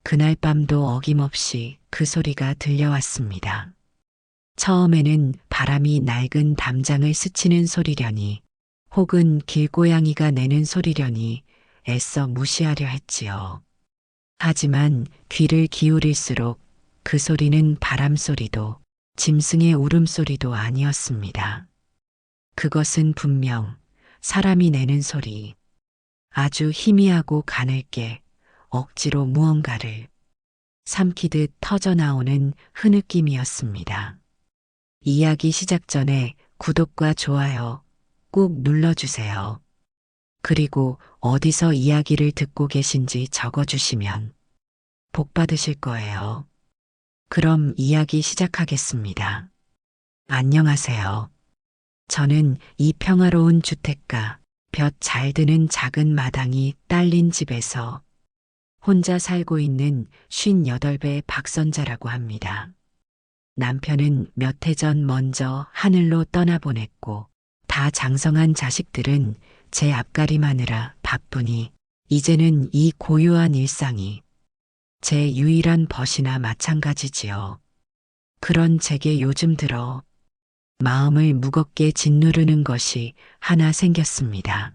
그날 밤도 어김없이 그 소리가 들려왔습니다. 처음에는 바람이 낡은 담장을 스치는 소리려니 혹은 길고양이가 내는 소리려니 애써 무시하려 했지요. 하지만 귀를 기울일수록 그 소리는 바람 소리도 짐승의 울음소리도 아니었습니다. 그것은 분명 사람이 내는 소리, 아주 희미하고 가늘게 억지로 무언가를 삼키듯 터져나오는 흐느낌이었습니다. 이야기 시작 전에 구독과 좋아요 꾹 눌러주세요. 그리고 어디서 이야기를 듣고 계신지 적어주시면 복 받으실 거예요. 그럼 이야기 시작하겠습니다. 안녕하세요. 저는 이 평화로운 주택가, 볕 잘 드는 작은 마당이 딸린 집에서 혼자 살고 있는 58배 박선자라고 합니다. 남편은 몇 해 전 먼저 하늘로 떠나보냈고 다 장성한 자식들은 제 앞가림하느라 바쁘니 이제는 이 고요한 일상이 제 유일한 벗이나 마찬가지지요. 그런 제게 요즘 들어 마음을 무겁게 짓누르는 것이 하나 생겼습니다.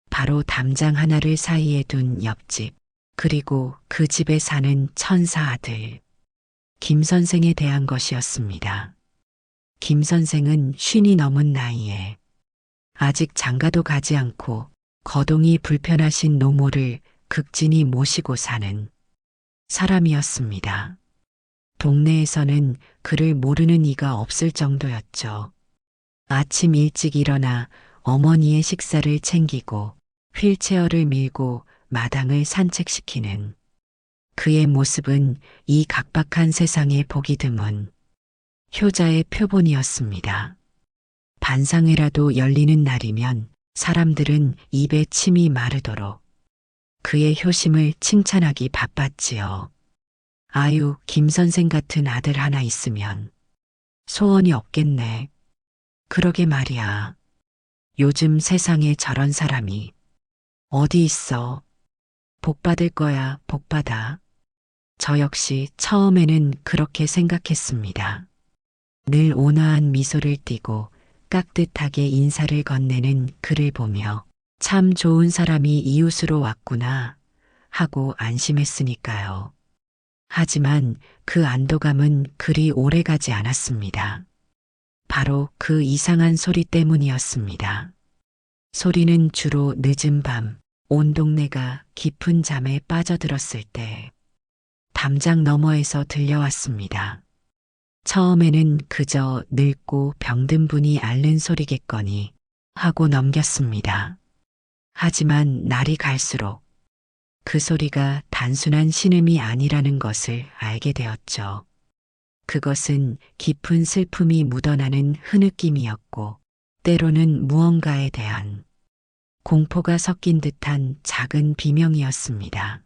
바로 담장 하나를 사이에 둔 옆집, 그리고 그 집에 사는 천사 아들, 김 선생에 대한 것이었습니다. 김 선생은 50이 넘은 나이에 아직 장가도 가지 않고 거동이 불편하신 노모를 극진히 모시고 사는 사람이었습니다. 동네에서는 그를 모르는 이가 없을 정도였죠. 아침 일찍 일어나 어머니의 식사를 챙기고 휠체어를 밀고 마당을 산책시키는 그의 모습은 이 각박한 세상에 보기 드문 효자의 표본이었습니다. 반상회라도 열리는 날이면 사람들은 입에 침이 마르도록 그의 효심을 칭찬하기 바빴지요. 아유, 김 선생 같은 아들 하나 있으면 소원이 없겠네. 그러게 말이야. 요즘 세상에 저런 사람이 어디 있어. 복 받을 거야, 복 받아. 저 역시 처음에는 그렇게 생각했습니다. 늘 온화한 미소를 띠고 깍듯하게 인사를 건네는 그를 보며 참 좋은 사람이 이웃으로 왔구나 하고 안심했으니까요. 하지만 그 안도감은 그리 오래가지 않았습니다. 바로 그 이상한 소리 때문이었습니다. 소리는 주로 늦은 밤, 온 동네가 깊은 잠에 빠져들었을 때 담장 너머에서 들려왔습니다. 처음에는 그저 늙고 병든 분이 앓는 소리겠거니 하고 넘겼습니다. 하지만 날이 갈수록 그 소리가 단순한 신음이 아니라는 것을 알게 되었죠. 그것은 깊은 슬픔이 묻어나는 흐느낌이었고 때로는 무언가에 대한 공포가 섞인 듯한 작은 비명이었습니다.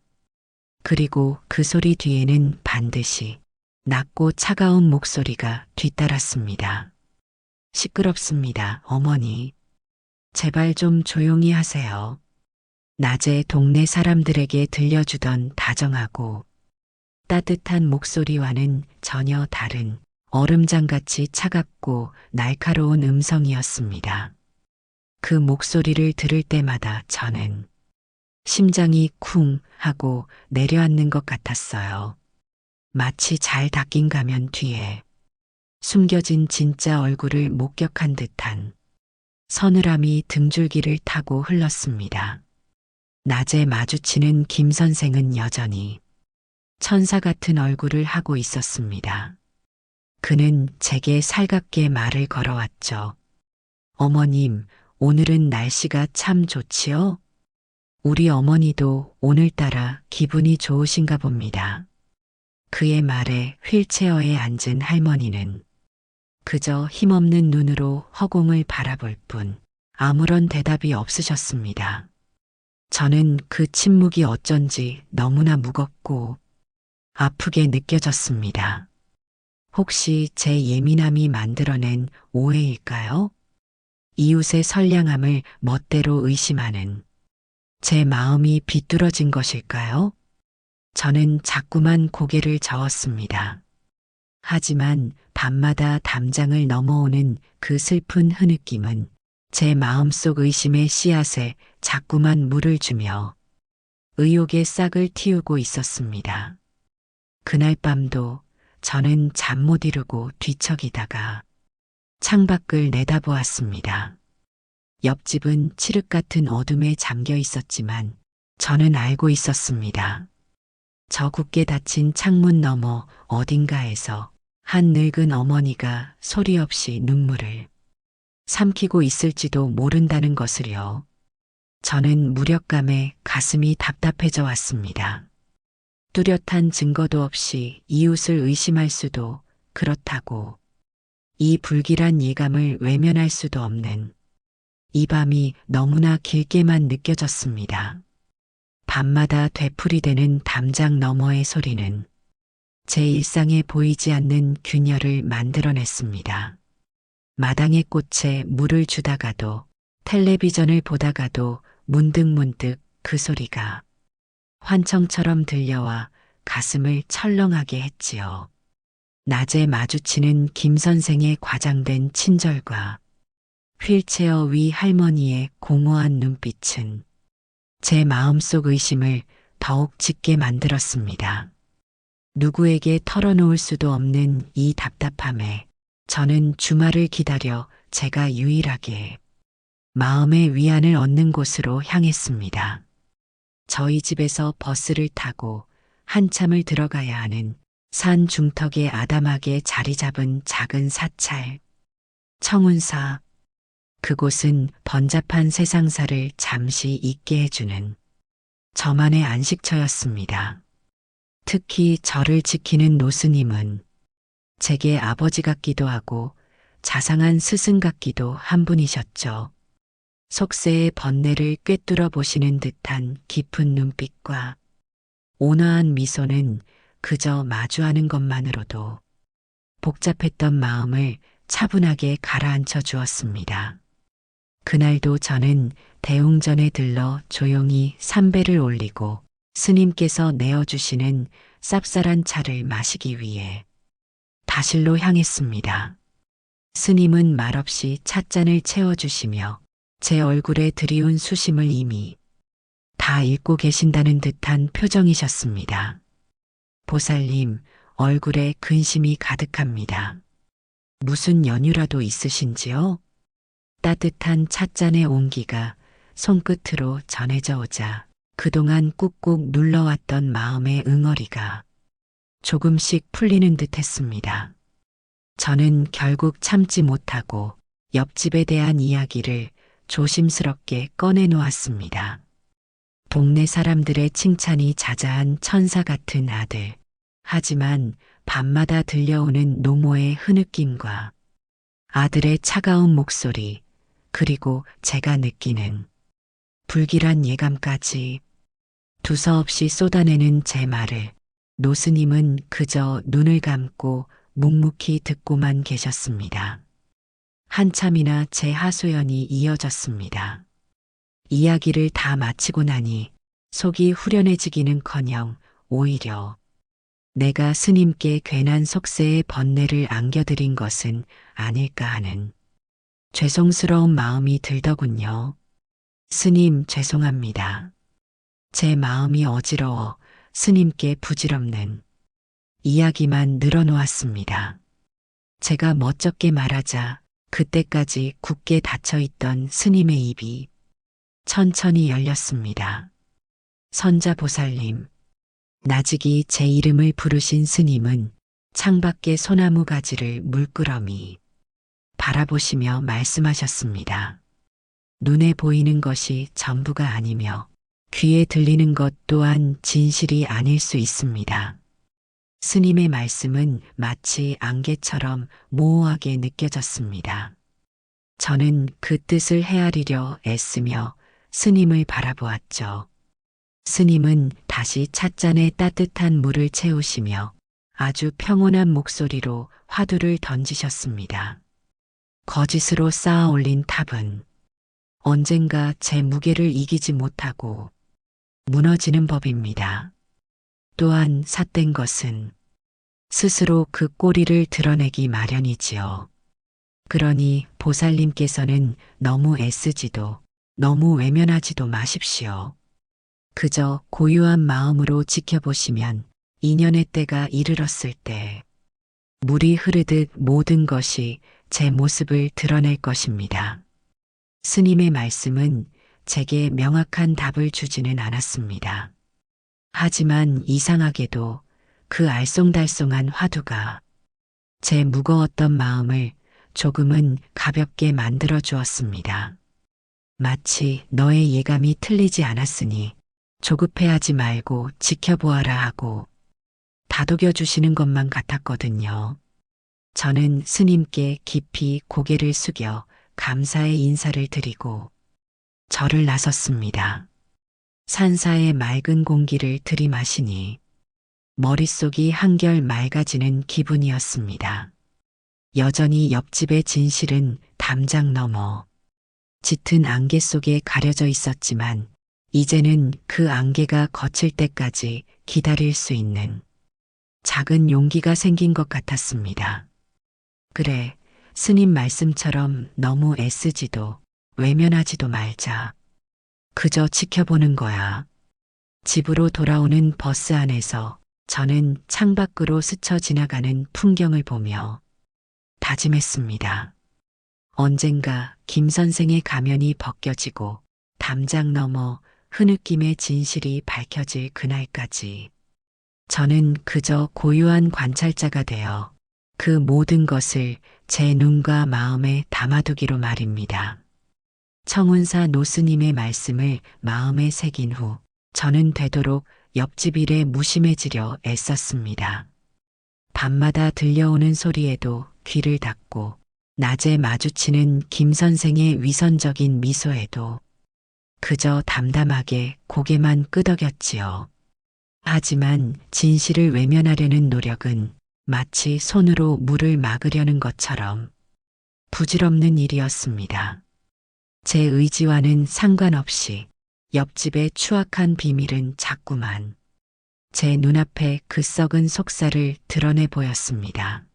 그리고 그 소리 뒤에는 반드시 낮고 차가운 목소리가 뒤따랐습니다. 시끄럽습니다, 어머니. 제발 좀 조용히 하세요. 낮에 동네 사람들에게 들려주던 다정하고 따뜻한 목소리와는 전혀 다른 얼음장같이 차갑고 날카로운 음성이었습니다. 그 목소리를 들을 때마다 저는 심장이 쿵 하고 내려앉는 것 같았어요. 마치 잘 닦인 가면 뒤에 숨겨진 진짜 얼굴을 목격한 듯한 서늘함이 등줄기를 타고 흘렀습니다. 낮에 마주치는 김 선생은 여전히 천사 같은 얼굴을 하고 있었습니다. 그는 제게 살갑게 말을 걸어왔죠. 어머님, 오늘은 날씨가 참 좋지요? 우리 어머니도 오늘따라 기분이 좋으신가 봅니다. 그의 말에 휠체어에 앉은 할머니는 그저 힘없는 눈으로 허공을 바라볼 뿐 아무런 대답이 없으셨습니다. 저는 그 침묵이 어쩐지 너무나 무겁고 아프게 느껴졌습니다. 혹시 제 예민함이 만들어낸 오해일까요? 이웃의 선량함을 멋대로 의심하는 제 마음이 비뚤어진 것일까요? 저는 자꾸만 고개를 저었습니다. 하지만 밤마다 담장을 넘어오는 그 슬픈 흐느낌은 제 마음속 의심의 씨앗에 자꾸만 물을 주며 의욕의 싹을 틔우고 있었습니다. 그날 밤도 저는 잠 못 이루고 뒤척이다가 창밖을 내다보았습니다. 옆집은 칠흑 같은 어둠에 잠겨 있었지만 저는 알고 있었습니다. 저 굳게 닫힌 창문 너머 어딘가에서 한 늙은 어머니가 소리 없이 눈물을 삼키고 있을지도 모른다는 것을요. 저는 무력감에 가슴이 답답해져 왔습니다. 뚜렷한 증거도 없이 이웃을 의심할 수도 그렇다고 이 불길한 예감을 외면할 수도 없는 이 밤이 너무나 길게만 느껴졌습니다. 밤마다 되풀이되는 담장 너머의 소리는 제 일상에 보이지 않는 균열을 만들어냈습니다. 마당의 꽃에 물을 주다가도 텔레비전을 보다가도 문득문득 그 소리가 환청처럼 들려와 가슴을 철렁하게 했지요. 낮에 마주치는 김 선생의 과장된 친절과 휠체어 위 할머니의 공허한 눈빛은 제 마음속 의심을 더욱 짙게 만들었습니다. 누구에게 털어놓을 수도 없는 이 답답함에 저는 주말을 기다려 제가 유일하게 마음의 위안을 얻는 곳으로 향했습니다. 저희 집에서 버스를 타고 한참을 들어가야 하는 산 중턱에 아담하게 자리 잡은 작은 사찰, 청운사. 그곳은 번잡한 세상사를 잠시 잊게 해주는 저만의 안식처였습니다. 특히 저를 지키는 노스님은 제게 아버지 같기도 하고 자상한 스승 같기도 한 분이셨죠. 속세의 번뇌를 꿰뚫어 보시는 듯한 깊은 눈빛과 온화한 미소는 그저 마주하는 것만으로도 복잡했던 마음을 차분하게 가라앉혀 주었습니다. 그날도 저는 대웅전에 들러 조용히 삼배를 올리고 스님께서 내어주시는 쌉쌀한 차를 마시기 위해 다실로 향했습니다. 스님은 말없이 찻잔을 채워주시며 제 얼굴에 드리운 수심을 이미 다 읽고 계신다는 듯한 표정이셨습니다. 보살님, 얼굴에 근심이 가득합니다. 무슨 연유라도 있으신지요? 따뜻한 찻잔의 온기가 손끝으로 전해져 오자 그동안 꾹꾹 눌러왔던 마음의 응어리가 조금씩 풀리는 듯 했습니다. 저는 결국 참지 못하고 옆집에 대한 이야기를 조심스럽게 꺼내놓았습니다. 동네 사람들의 칭찬이 자자한 천사 같은 아들. 하지만 밤마다 들려오는 노모의 흐느낌과 아들의 차가운 목소리, 그리고 제가 느끼는 불길한 예감까지 두서없이 쏟아내는 제 말을 노스님은 그저 눈을 감고 묵묵히 듣고만 계셨습니다. 한참이나 제 하소연이 이어졌습니다. 이야기를 다 마치고 나니 속이 후련해지기는커녕 오히려 내가 스님께 괜한 속세의 번뇌를 안겨드린 것은 아닐까 하는 죄송스러운 마음이 들더군요. 스님, 죄송합니다. 제 마음이 어지러워 스님께 부질없는 이야기만 늘어놓았습니다. 제가 멋쩍게 말하자 그때까지 굳게 닫혀있던 스님의 입이 천천히 열렸습니다. 선자보살님, 나직이 제 이름을 부르신 스님은 창밖의 소나무 가지를 물끄러미 바라보시며 말씀하셨습니다. 눈에 보이는 것이 전부가 아니며 귀에 들리는 것 또한 진실이 아닐 수 있습니다. 스님의 말씀은 마치 안개처럼 모호하게 느껴졌습니다. 저는 그 뜻을 헤아리려 애쓰며 스님을 바라보았죠. 스님은 다시 찻잔에 따뜻한 물을 채우시며 아주 평온한 목소리로 화두를 던지셨습니다. 거짓으로 쌓아 올린 탑은 언젠가 제 무게를 이기지 못하고 무너지는 법입니다. 또한 삿된 것은 스스로 그 꼬리를 드러내기 마련이지요. 그러니 보살님께서는 너무 애쓰지도 너무 외면하지도 마십시오. 그저 고요한 마음으로 지켜보시면 인연의 때가 이르렀을 때 물이 흐르듯 모든 것이 제 모습을 드러낼 것입니다. 스님의 말씀은 제게 명확한 답을 주지는 않았습니다. 하지만 이상하게도 그 알쏭달쏭한 화두가 제 무거웠던 마음을 조금은 가볍게 만들어 주었습니다. 마치 너의 예감이 틀리지 않았으니 조급해하지 말고 지켜보아라 하고 다독여 주시는 것만 같았거든요. 저는 스님께 깊이 고개를 숙여 감사의 인사를 드리고 절을 나섰습니다. 산사의 맑은 공기를 들이마시니 머릿속이 한결 맑아지는 기분이었습니다. 여전히 옆집의 진실은 담장 너머 짙은 안개 속에 가려져 있었지만 이제는 그 안개가 걷힐 때까지 기다릴 수 있는 작은 용기가 생긴 것 같았습니다. 그래, 스님 말씀처럼 너무 애쓰지도 외면하지도 말자. 그저 지켜보는 거야. 집으로 돌아오는 버스 안에서 저는 창밖으로 스쳐 지나가는 풍경을 보며 다짐했습니다. 언젠가 김 선생의 가면이 벗겨지고 담장 너머 흐느낌의 진실이 밝혀질 그날까지 저는 그저 고요한 관찰자가 되어 그 모든 것을 제 눈과 마음에 담아두기로 말입니다. 청운사 노스님의 말씀을 마음에 새긴 후 저는 되도록 옆집 일에 무심해지려 애썼습니다. 밤마다 들려오는 소리에도 귀를 닫고 낮에 마주치는 김 선생의 위선적인 미소에도 그저 담담하게 고개만 끄덕였지요. 하지만 진실을 외면하려는 노력은 마치 손으로 물을 막으려는 것처럼 부질없는 일이었습니다. 제 의지와는 상관없이 옆집의 추악한 비밀은 자꾸만 제 눈앞에 그 썩은 속살을 드러내 보였습니다.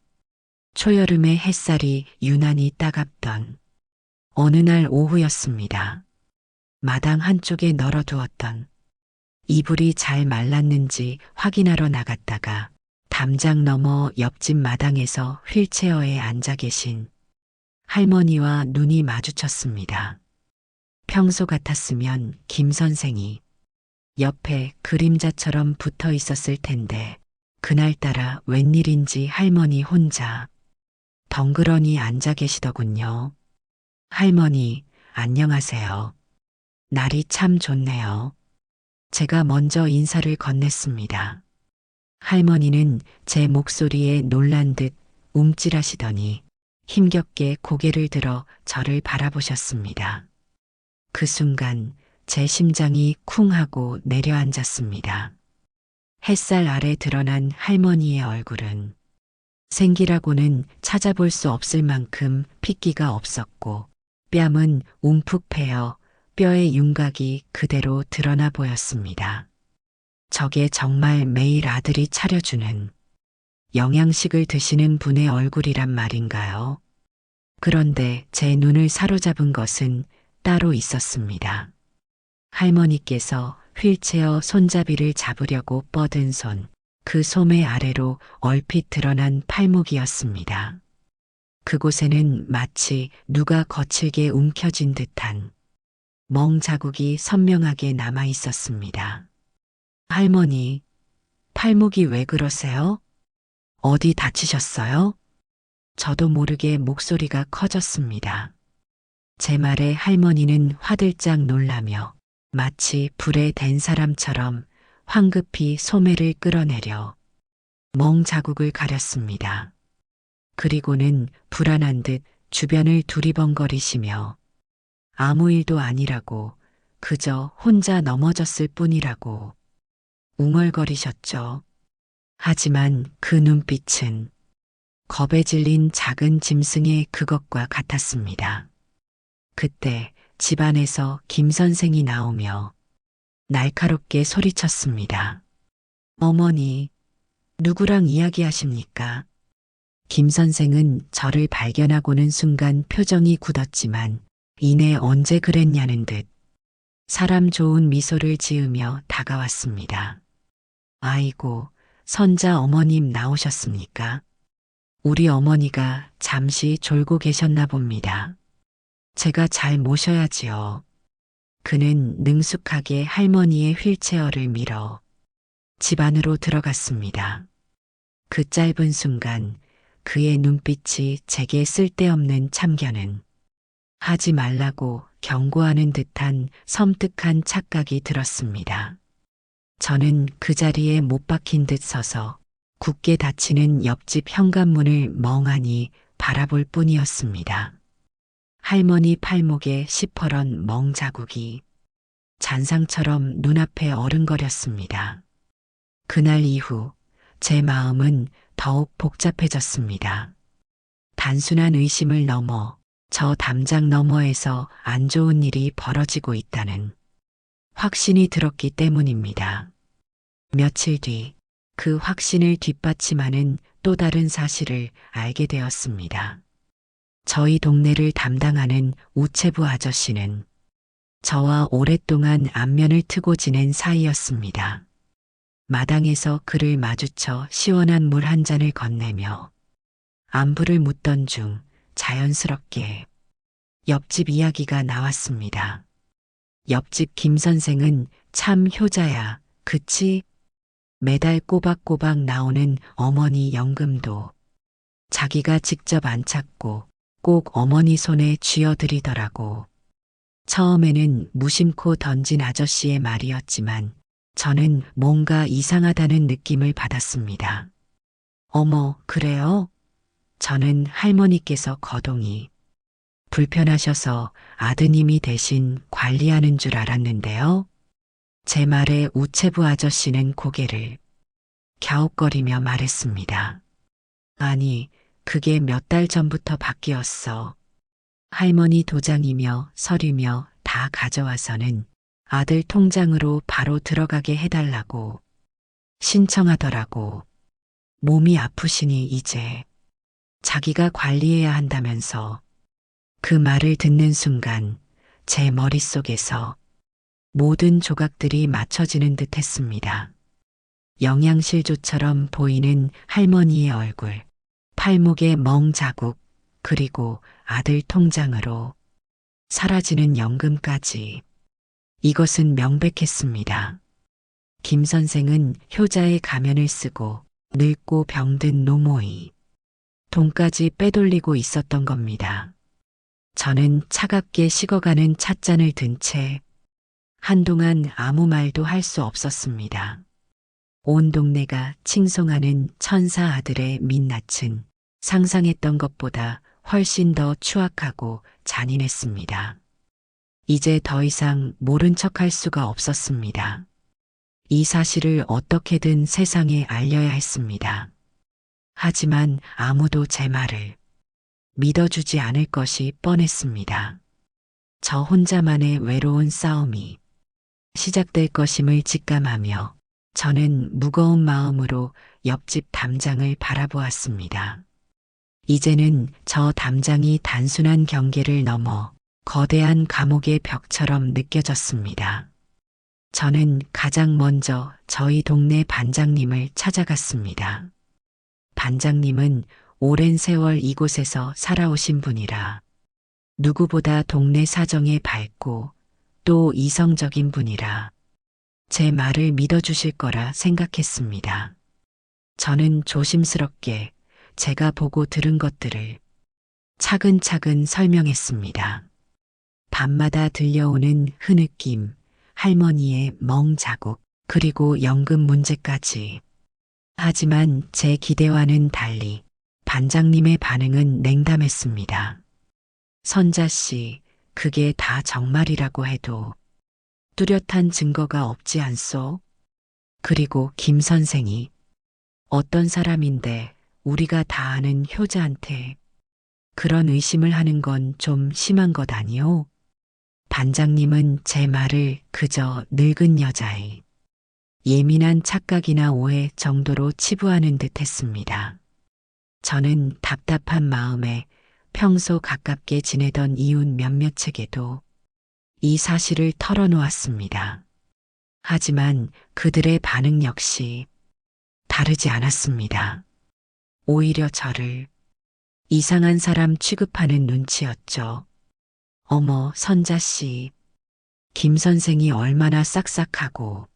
초여름의 햇살이 유난히 따갑던 어느 날 오후였습니다. 마당 한쪽에 널어두었던 이불이 잘 말랐는지 확인하러 나갔다가 담장 너머 옆집 마당에서 휠체어에 앉아 계신 할머니와 눈이 마주쳤습니다. 평소 같았으면 김 선생이 옆에 그림자처럼 붙어 있었을 텐데 그날따라 웬일인지 할머니 혼자 덩그러니 앉아 계시더군요. 할머니, 안녕하세요. 날이 참 좋네요. 제가 먼저 인사를 건넸습니다. 할머니는 제 목소리에 놀란 듯 움찔하시더니 힘겹게 고개를 들어 저를 바라보셨습니다. 그 순간 제 심장이 쿵 하고 내려앉았습니다. 햇살 아래 드러난 할머니의 얼굴은 생기라고는 찾아볼 수 없을 만큼 핏기가 없었고 뺨은 움푹 패여 뼈의 윤곽이 그대로 드러나 보였습니다. 저게 정말 매일 아들이 차려주는 영양식을 드시는 분의 얼굴이란 말인가요? 그런데 제 눈을 사로잡은 것은 따로 있었습니다. 할머니께서 휠체어 손잡이를 잡으려고 뻗은 손, 그 소매 아래로 얼핏 드러난 팔목이었습니다. 그곳에는 마치 누가 거칠게 움켜쥔 듯한 멍 자국이 선명하게 남아 있었습니다. 할머니, 팔목이 왜 그러세요? 어디 다치셨어요? 저도 모르게 목소리가 커졌습니다. 제 말에 할머니는 화들짝 놀라며 마치 불에 댄 사람처럼 황급히 소매를 끌어내려 멍 자국을 가렸습니다. 그리고는 불안한 듯 주변을 두리번거리시며 아무 일도 아니라고 그저 혼자 넘어졌을 뿐이라고 웅얼거리셨죠. 하지만 그 눈빛은 겁에 질린 작은 짐승의 그것과 같았습니다. 그때 집안에서 김 선생이 나오며 날카롭게 소리쳤습니다. 어머니, 누구랑 이야기하십니까? 김 선생은 저를 발견하고는 순간 표정이 굳었지만 이내 언제 그랬냐는 듯 사람 좋은 미소를 지으며 다가왔습니다. 아이고, 선자 어머님 나오셨습니까? 우리 어머니가 잠시 졸고 계셨나 봅니다. 제가 잘 모셔야지요. 그는 능숙하게 할머니의 휠체어를 밀어 집 안으로 들어갔습니다. 그 짧은 순간 그의 눈빛이 제게 쓸데없는 참견은 하지 말라고 경고하는 듯한 섬뜩한 착각이 들었습니다. 저는 그 자리에 못 박힌 듯 서서 굳게 닫히는 옆집 현관문을 멍하니 바라볼 뿐이었습니다. 할머니 팔목에 시퍼런 멍 자국이 잔상처럼 눈앞에 어른거렸습니다. 그날 이후 제 마음은 더욱 복잡해졌습니다. 단순한 의심을 넘어 저 담장 너머에서 안 좋은 일이 벌어지고 있다는 확신이 들었기 때문입니다. 며칠 뒤 그 확신을 뒷받침하는 또 다른 사실을 알게 되었습니다. 저희 동네를 담당하는 우체부 아저씨는 저와 오랫동안 안면을 트고 지낸 사이였습니다. 마당에서 그를 마주쳐 시원한 물 한 잔을 건네며 안부를 묻던 중 자연스럽게 옆집 이야기가 나왔습니다. 옆집 김 선생은 참 효자야, 그치? 매달 꼬박꼬박 나오는 어머니 연금도 자기가 직접 안 찾고 꼭 어머니 손에 쥐어드리더라고. 처음에는 무심코 던진 아저씨의 말이었지만 저는 뭔가 이상하다는 느낌을 받았습니다. 어머, 그래요? 저는 할머니께서 거동이 불편하셔서 아드님이 대신 관리하는 줄 알았는데요. 제 말에 우체부 아저씨는 고개를 갸웃거리며 말했습니다. 아니, 그게 몇 달 전부터 바뀌었어. 할머니 도장이며 서류며 다 가져와서는 아들 통장으로 바로 들어가게 해달라고 신청하더라고. 몸이 아프시니 이제 자기가 관리해야 한다면서. 그 말을 듣는 순간 제 머릿속에서 모든 조각들이 맞춰지는 듯 했습니다. 영양실조처럼 보이는 할머니의 얼굴, 팔목의 멍 자국, 그리고 아들 통장으로 사라지는 연금까지. 이것은 명백했습니다. 김 선생은 효자의 가면을 쓰고 늙고 병든 노모이 돈까지 빼돌리고 있었던 겁니다. 저는 차갑게 식어가는 찻잔을 든 채 한동안 아무 말도 할 수 없었습니다. 온 동네가 칭송하는 천사 아들의 민낯은 상상했던 것보다 훨씬 더 추악하고 잔인했습니다. 이제 더 이상 모른 척할 수가 없었습니다. 이 사실을 어떻게든 세상에 알려야 했습니다. 하지만 아무도 제 말을 믿어주지 않을 것이 뻔했습니다. 저 혼자만의 외로운 싸움이 시작될 것임을 직감하며 저는 무거운 마음으로 옆집 담장을 바라보았습니다. 이제는 저 담장이 단순한 경계를 넘어 거대한 감옥의 벽처럼 느껴졌습니다. 저는 가장 먼저 저희 동네 반장님을 찾아갔습니다. 반장님은 오랜 세월 이곳에서 살아오신 분이라 누구보다 동네 사정에 밝고 또 이성적인 분이라 제 말을 믿어주실 거라 생각했습니다. 저는 조심스럽게 제가 보고 들은 것들을 차근차근 설명했습니다. 밤마다 들려오는 흐느낌, 할머니의 멍 자국, 그리고 연금 문제까지. 하지만 제 기대와는 달리 반장님의 반응은 냉담했습니다. 선자 씨, 그게 다 정말이라고 해도 뚜렷한 증거가 없지 않소? 그리고 김 선생이 어떤 사람인데 우리가 다 아는 효자한테 그런 의심을 하는 건 좀 심한 것 아니오? 반장님은 제 말을 그저 늙은 여자의 예민한 착각이나 오해 정도로 치부하는 듯 했습니다. 저는 답답한 마음에 평소 가깝게 지내던 이웃 몇몇에게도 이 사실을 털어놓았습니다. 하지만 그들의 반응 역시 다르지 않았습니다. 오히려 저를 이상한 사람 취급하는 눈치였죠. 어머, 선자씨, 김 선생이 얼마나 싹싹하고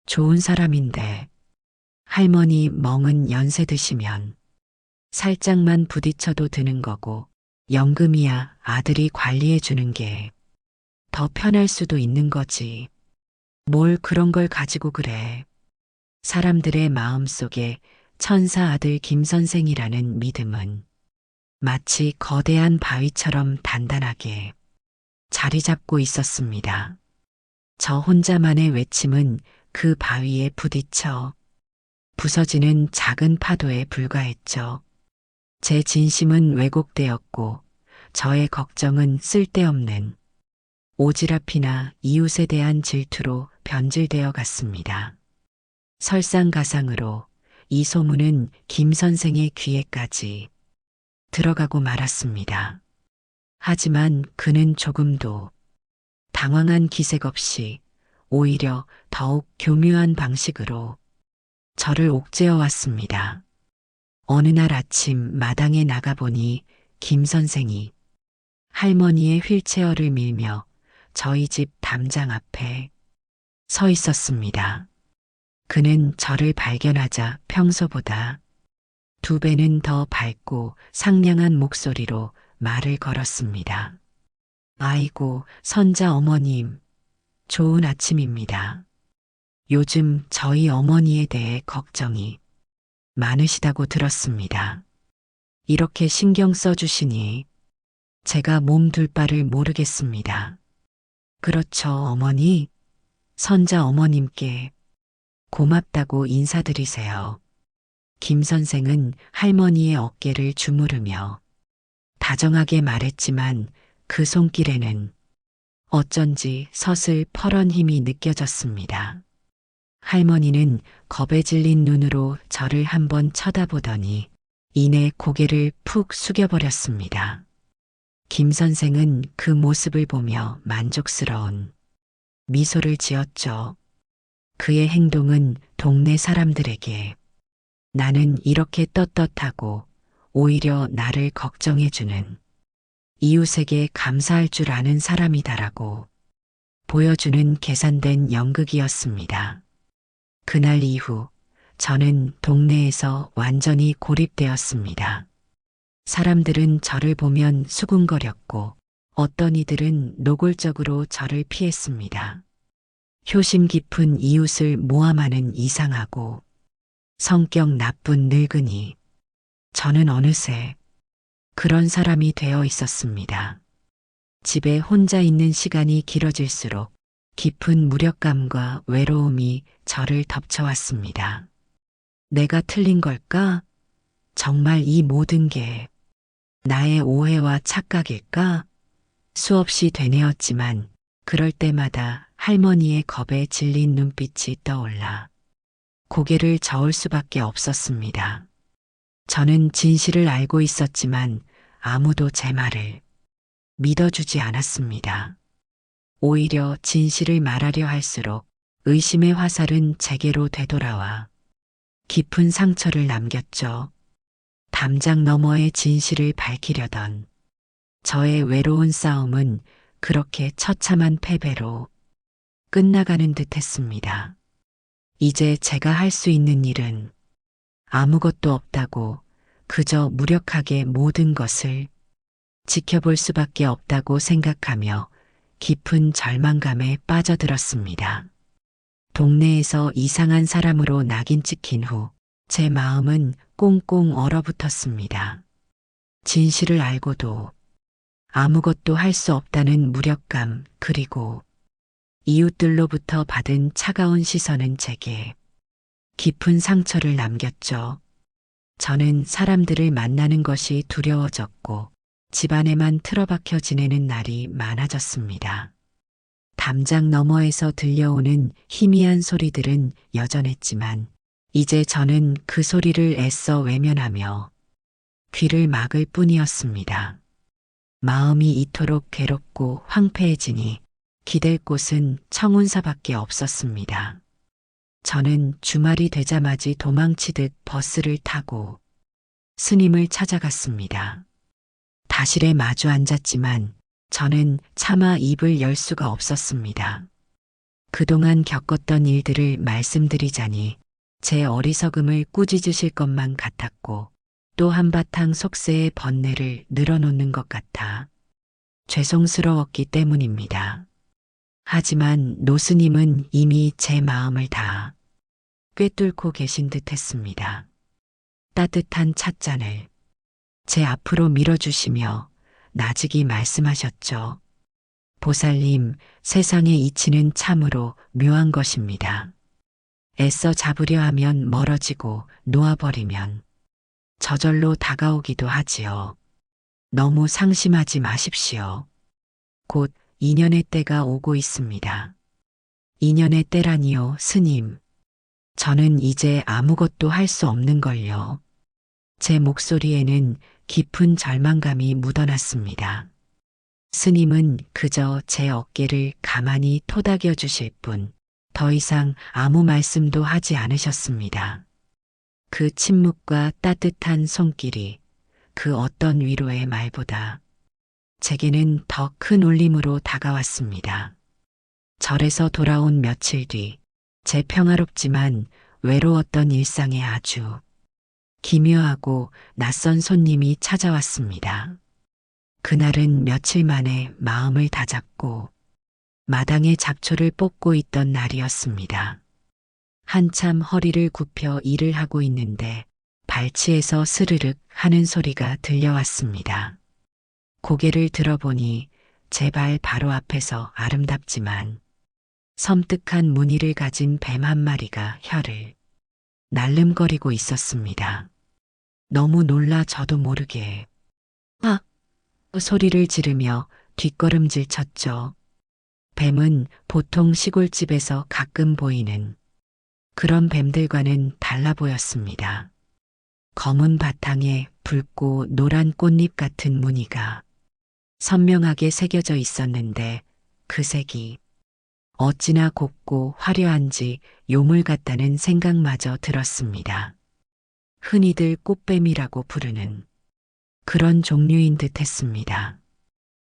좋은 사람인데 할머니 멍은 연세 드시면 살짝만 부딪혀도 드는 거고 연금이야 아들이 관리해 주는 게 더 편할 수도 있는 거지. 뭘 그런 걸 가지고 그래. 사람들의 마음속에 천사 아들 김 선생이라는 믿음은 마치 거대한 바위처럼 단단하게 자리 잡고 있었습니다. 저 혼자만의 외침은 그 바위에 부딪혀 부서지는 작은 파도에 불과했죠. 제 진심은 왜곡되었고 저의 걱정은 쓸데없는 오지랖이나 이웃에 대한 질투로 변질되어 갔습니다. 설상가상으로 이 소문은 김 선생의 귀에까지 들어가고 말았습니다. 하지만 그는 조금도 당황한 기색 없이 오히려 더욱 교묘한 방식으로 저를 옥죄어 왔습니다. 어느 날 아침 마당에 나가보니 김 선생이 할머니의 휠체어를 밀며 저희 집 담장 앞에 서 있었습니다. 그는 저를 발견하자 평소보다 2배는 더 밝고 상냥한 목소리로 말을 걸었습니다. 아이고, 선자 어머님, 좋은 아침입니다. 요즘 저희 어머니에 대해 걱정이 많으시다고 들었습니다. 이렇게 신경 써주시니 제가 몸둘 바를 모르겠습니다. 그렇죠, 어머니. 선자 어머님께 고맙다고 인사드리세요. 김 선생은 할머니의 어깨를 주무르며 다정하게 말했지만 그 손길에는 어쩐지 서슬퍼런 힘이 느껴졌습니다. 할머니는 겁에 질린 눈으로 저를 한번 쳐다보더니 이내 고개를 푹 숙여버렸습니다. 김 선생은 그 모습을 보며 만족스러운 미소를 지었죠. 그의 행동은 동네 사람들에게 나는 이렇게 떳떳하고 오히려 나를 걱정해주는 이웃에게 감사할 줄 아는 사람이다라고 보여주는 계산된 연극이었습니다. 그날 이후 저는 동네에서 완전히 고립되었습니다. 사람들은 저를 보면 수군거렸고 어떤 이들은 노골적으로 저를 피했습니다. 효심 깊은 이웃을 모함하는 이상하고 성격 나쁜 늙은이. 저는 어느새 그런 사람이 되어 있었습니다. 집에 혼자 있는 시간이 길어질수록 깊은 무력감과 외로움이 저를 덮쳐왔습니다. 내가 틀린 걸까? 정말 이 모든 게 나의 오해와 착각일까? 수없이 되뇌었지만 그럴 때마다 할머니의 겁에 질린 눈빛이 떠올라 고개를 저을 수밖에 없었습니다. 저는 진실을 알고 있었지만 아무도 제 말을 믿어주지 않았습니다. 오히려 진실을 말하려 할수록 의심의 화살은 제게로 되돌아와 깊은 상처를 남겼죠. 담장 너머의 진실을 밝히려던 저의 외로운 싸움은 그렇게 처참한 패배로 끝나가는 듯 했습니다. 이제 제가 할 수 있는 일은 아무것도 없다고 그저 무력하게 모든 것을 지켜볼 수밖에 없다고 생각하며 깊은 절망감에 빠져들었습니다. 동네에서 이상한 사람으로 낙인 찍힌 후 제 마음은 꽁꽁 얼어붙었습니다. 진실을 알고도 아무것도 할 수 없다는 무력감, 그리고 이웃들로부터 받은 차가운 시선은 제게 깊은 상처를 남겼죠. 저는 사람들을 만나는 것이 두려워졌고 집안에만 틀어박혀 지내는 날이 많아졌습니다. 담장 너머에서 들려오는 희미한 소리들은 여전했지만 이제 저는 그 소리를 애써 외면하며 귀를 막을 뿐이었습니다. 마음이 이토록 괴롭고 황폐해지니 기댈 곳은 청운사밖에 없었습니다. 저는 주말이 되자마지 도망치듯 버스를 타고 스님을 찾아갔습니다. 다실에 마주 앉았지만 저는 차마 입을 열 수가 없었습니다. 그동안 겪었던 일들을 말씀드리자니 제 어리석음을 꾸짖으실 것만 같았고 또 한바탕 속세의 번뇌를 늘어놓는 것 같아 죄송스러웠기 때문입니다. 하지만 노스님은 이미 제 마음을 다 꿰뚫고 계신 듯 했습니다. 따뜻한 찻잔을 제 앞으로 밀어주시며 나직이 말씀하셨죠. 보살님, 세상의 이치는 참으로 묘한 것입니다. 애써 잡으려 하면 멀어지고 놓아버리면 저절로 다가오기도 하지요. 너무 상심하지 마십시오. 곧 인연의 때가 오고 있습니다. 인연의 때라니요, 스님. 저는 이제 아무것도 할 수 없는 걸요. 제 목소리에는 깊은 절망감이 묻어났습니다. 스님은 그저 제 어깨를 가만히 토닥여 주실 뿐 더 이상 아무 말씀도 하지 않으셨습니다. 그 침묵과 따뜻한 손길이 그 어떤 위로의 말보다 제게는 더 큰 울림으로 다가왔습니다. 절에서 돌아온 며칠 뒤 제 평화롭지만 외로웠던 일상에 아주 기묘하고 낯선 손님이 찾아왔습니다. 그날은 며칠 만에 마음을 다잡고 마당에 잡초를 뽑고 있던 날이었습니다. 한참 허리를 굽혀 일을 하고 있는데 발치에서 스르륵 하는 소리가 들려왔습니다. 고개를 들어보니 제 발 바로 앞에서 아름답지만 섬뜩한 무늬를 가진 뱀 한 마리가 혀를 날름거리고 있었습니다. 너무 놀라 저도 모르게 아! 소리를 지르며 뒷걸음질 쳤죠. 뱀은 보통 시골집에서 가끔 보이는 그런 뱀들과는 달라 보였습니다. 검은 바탕에 붉고 노란 꽃잎 같은 무늬가 선명하게 새겨져 있었는데 그 색이 어찌나 곱고 화려한지 요물 같다는 생각마저 들었습니다. 흔히들 꽃뱀이라고 부르는 그런 종류인 듯 했습니다.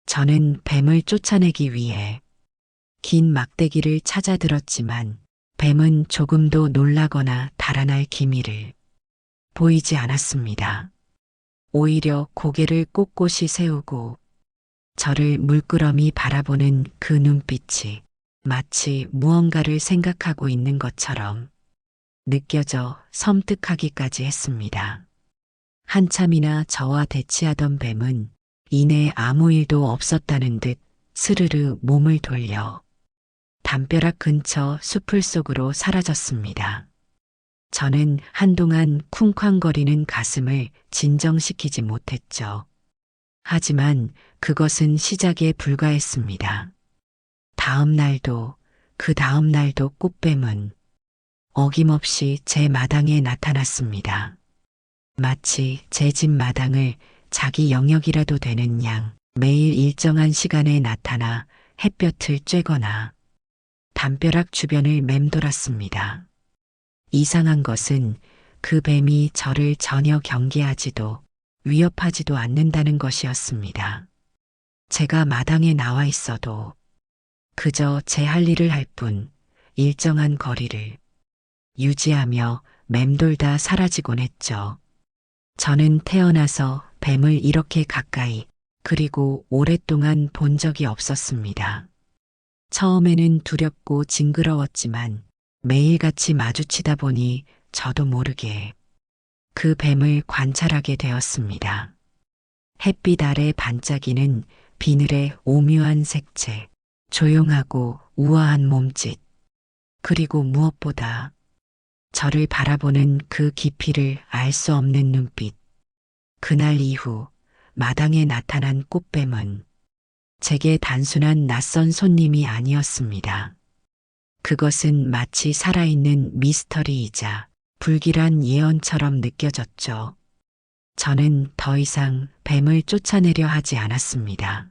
저는 뱀을 쫓아내기 위해 긴 막대기를 찾아들었지만 뱀은 조금도 놀라거나 달아날 기미를 보이지 않았습니다. 오히려 고개를 꼿꼿이 세우고 저를 물끄러미 바라보는 그 눈빛이 마치 무언가를 생각하고 있는 것처럼 느껴져 섬뜩하기까지 했습니다. 한참이나 저와 대치하던 뱀은 이내 아무 일도 없었다는 듯 스르르 몸을 돌려 담벼락 근처 숲을 속으로 사라졌습니다. 저는 한동안 쿵쾅거리는 가슴을 진정시키지 못했죠. 하지만 그것은 시작에 불과했습니다. 다음 날도 그 다음 날도 꽃뱀은 어김없이 제 마당에 나타났습니다. 마치 제 집 마당을 자기 영역이라도 되는 양 매일 일정한 시간에 나타나 햇볕을 쬐거나 담벼락 주변을 맴돌았습니다. 이상한 것은 그 뱀이 저를 전혀 경계하지도 위협하지도 않는다는 것이었습니다. 제가 마당에 나와 있어도 그저 제 할 일을 할 뿐 일정한 거리를 유지하며 맴돌다 사라지곤 했죠. 저는 태어나서 뱀을 이렇게 가까이 그리고 오랫동안 본 적이 없었습니다. 처음에는 두렵고 징그러웠지만 매일같이 마주치다 보니 저도 모르게 그 뱀을 관찰하게 되었습니다. 햇빛 아래 반짝이는 비늘의 오묘한 색채, 조용하고 우아한 몸짓, 그리고 무엇보다 저를 바라보는 그 깊이를 알 수 없는 눈빛. 그날 이후 마당에 나타난 꽃뱀은 제게 단순한 낯선 손님이 아니었습니다. 그것은 마치 살아있는 미스터리이자 불길한 예언처럼 느껴졌죠. 저는 더 이상 뱀을 쫓아내려 하지 않았습니다.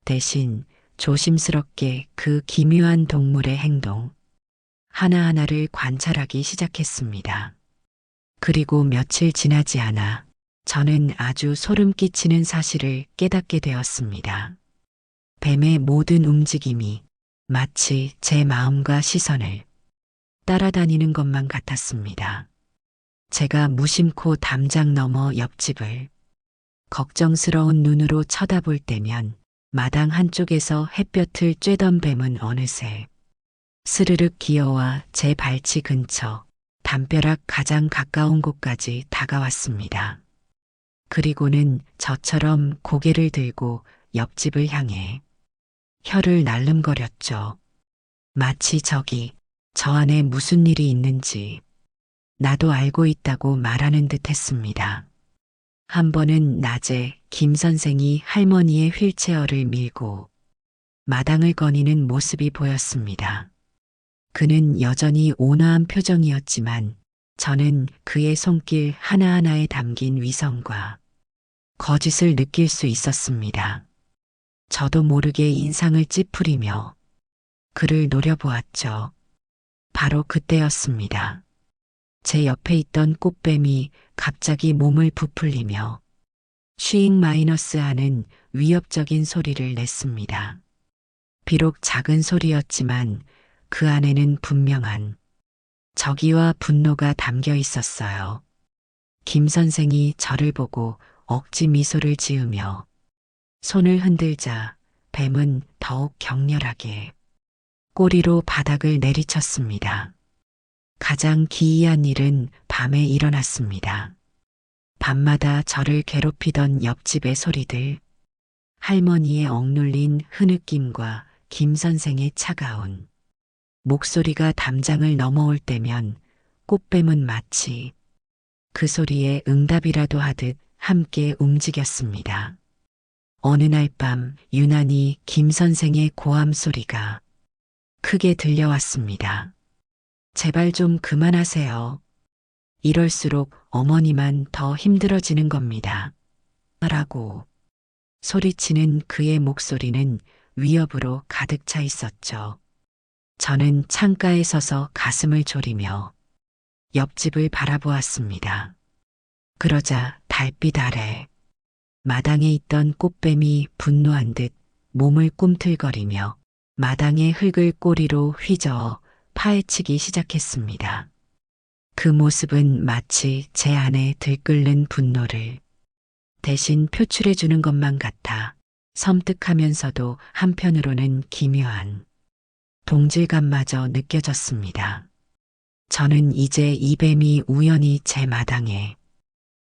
대신 조심스럽게 그 기묘한 동물의 행동 하나하나를 관찰하기 시작했습니다. 그리고 며칠 지나지 않아 저는 아주 소름 끼치는 사실을 깨닫게 되었습니다. 뱀의 모든 움직임이 마치 제 마음과 시선을 따라다니는 것만 같았습니다. 제가 무심코 담장 너머 옆집을 걱정스러운 눈으로 쳐다볼 때면 마당 한쪽에서 햇볕을 쬐던 뱀은 어느새 스르륵 기어와 제 발치 근처 담벼락 가장 가까운 곳까지 다가왔습니다. 그리고는 저처럼 고개를 들고 옆집을 향해 혀를 날름거렸죠. 마치 저기 저 안에 무슨 일이 있는지 나도 알고 있다고 말하는 듯 했습니다. 한 번은 낮에 김 선생이 할머니의 휠체어를 밀고 마당을 거니는 모습이 보였습니다. 그는 여전히 온화한 표정이었지만 저는 그의 손길 하나하나에 담긴 위선과 거짓을 느낄 수 있었습니다. 저도 모르게 인상을 찌푸리며 그를 노려보았죠. 바로 그때였습니다. 제 옆에 있던 꽃뱀이 갑자기 몸을 부풀리며 쉬잉 마이너스 하는 위협적인 소리를 냈습니다. 비록 작은 소리였지만 그 안에는 분명한 적의와 분노가 담겨 있었어요. 김 선생이 저를 보고 억지 미소를 지으며 손을 흔들자 뱀은 더욱 격렬하게 꼬리로 바닥을 내리쳤습니다. 가장 기이한 일은 밤에 일어났습니다. 밤마다 저를 괴롭히던 옆집의 소리들, 할머니의 억눌린 흐느낌과 김 선생의 차가운 목소리가 담장을 넘어올 때면 꽃뱀은 마치 그 소리에 응답이라도 하듯 함께 움직였습니다. 어느 날 밤 유난히 김 선생의 고함 소리가 크게 들려왔습니다. 제발 좀 그만하세요. 이럴수록 어머니만 더 힘들어지는 겁니다. 라고 소리치는 그의 목소리는 위협으로 가득 차 있었죠. 저는 창가에 서서 가슴을 졸이며 옆집을 바라보았습니다. 그러자 달빛 아래 마당에 있던 꽃뱀이 분노한 듯 몸을 꿈틀거리며 마당의 흙을 꼬리로 휘저어 파헤치기 시작했습니다. 그 모습은 마치 제 안에 들끓는 분노를 대신 표출해 주는 것만 같아 섬뜩하면서도 한편으로는 기묘한 동질감마저 느껴졌습니다. 저는 이제 이 뱀이 우연히 제 마당에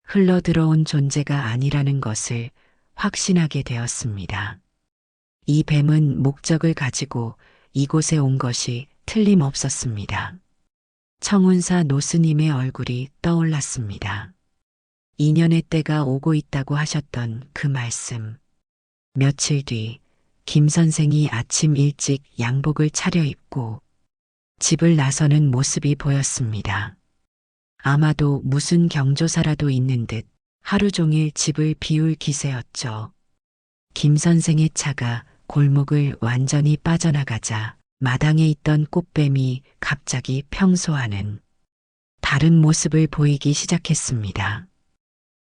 흘러들어온 존재가 아니라는 것을 확신하게 되었습니다. 이 뱀은 목적을 가지고 이곳에 온 것이 틀림없었습니다. 청운사 노스님의 얼굴이 떠올랐습니다. 인연의 때가 오고 있다고 하셨던 그 말씀. 며칠 뒤 김 선생이 아침 일찍 양복을 차려입고 집을 나서는 모습이 보였습니다. 아마도 무슨 경조사라도 있는 듯 하루 종일 집을 비울 기세였죠. 김 선생의 차가 골목을 완전히 빠져나가자 마당에 있던 꽃뱀이 갑자기 평소와는 다른 모습을 보이기 시작했습니다.